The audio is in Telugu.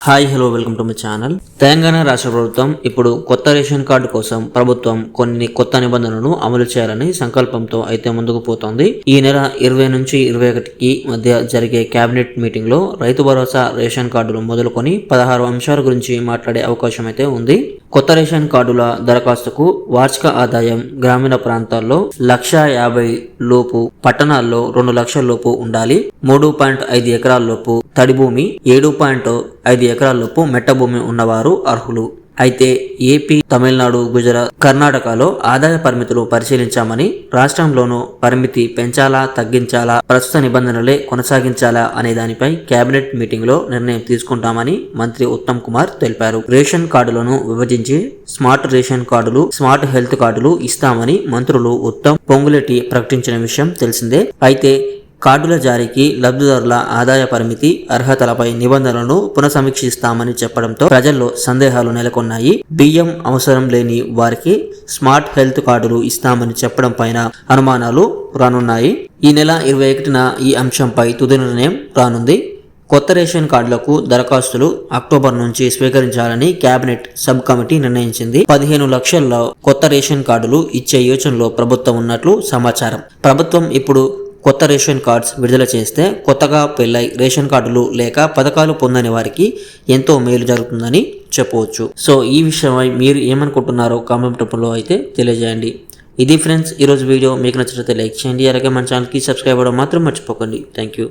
Hi hello welcome to my channel. Telangana రాష్ట్ర ప్రభుత్వం ఇప్పుడు కొత్త రేషన్ కార్డు కోసం ప్రభుత్వం కొన్ని కొత్త నిబంధనలను అమలు చేయాలని సంకల్పంతో అయితే ముందుకు పోతోంది. ఈ నెల 20 నుంచి 21కి మధ్య జరిగే కేబినెట్ మీటింగ్ లో రైతు భరోసా రేషన్ కార్డులు మొదలుకొని 16 అంశాల గురించి మాట్లాడే అవకాశం అయితే ఉంది. కొత్త రేషన్ కార్డుల దరఖాస్తుకు వార్షిక ఆదాయం గ్రామీణ ప్రాంతాల్లో 1,50,000 లోపు, పట్టణాల్లో 2 లక్షల లోపు ఉండాలి. 3.5 ఎకరాల లోపు తడి భూమి, 7.5 ఎకరాల లోపు మెట్ట భూమి ఉన్నవారు అర్హులు. అయితే ఏపీ, తమిళనాడు, గుజరాత్, కర్ణాటకలో ఆదాయ పరిమితులు పరిశీలించామని, రాష్ట్రంలోనూ పరిమితి పెంచాలా తగ్గించాలా, ప్రస్తుత నిబంధనలే కొనసాగించాలా అనే దానిపై కేబినెట్ మీటింగ్ లో నిర్ణయం తీసుకుంటామని మంత్రి ఉత్తమ్ కుమార్ తెలిపారు. రేషన్ కార్డులను విభజించి స్మార్ట్ రేషన్ కార్డులు, స్మార్ట్ హెల్త్ కార్డులు ఇస్తామని మంత్రులు ఉత్తమ్, పొంగులేటి ప్రకటించిన విషయం తెలిసిందే. అయితే కార్డుల జారీకి లబ్ధిదారుల ఆదాయ పరిమితి, అర్హతలపై నిబంధనలను పునఃసమీక్షిస్తామని చెప్పడంతో ప్రజల్లో సందేహాలు నెలకొన్నాయి. బియ్యం అవసరం లేని వారికి స్మార్ట్ హెల్త్ కార్డులు ఇస్తామని చెప్పడం పైన అనుమానాలు రానున్నాయి. ఈ నెల 21న ఈ అంశంపై తుది నిర్ణయం రానుంది. కొత్త రేషన్ కార్డులకు దరఖాస్తులు అక్టోబర్ నుంచి స్వీకరించాలని కేబినెట్ సబ్ కమిటీ నిర్ణయించింది. 15 లక్షల కొత్త రేషన్ కార్డులు ఇచ్చే యోచనలో ప్రభుత్వం ఉన్నట్లు సమాచారం. ప్రభుత్వం ఇప్పుడు కొత్త రేషన్ కార్డ్స్ విడుదల చేస్తే కొత్తగా పెళ్ళై రేషన్ కార్డులు లేక పథకాలు పొందని వారికి ఎంతో మేలు జరుగుతుందని చెప్పవచ్చు. సో ఈ విషయమై మీరు ఏమనుకుంటున్నారో కామెంట్ రూపంలో అయితే తెలియజేయండి. ఇది ఫ్రెండ్స్ ఈరోజు వీడియో. మీకు నచ్చినట్లయితే లైక్ చేయండి, అలాగే మన ఛానల్కి సబ్స్క్రైబ్ అవ్వడం మాత్రం మర్చిపోకండి. Thank you.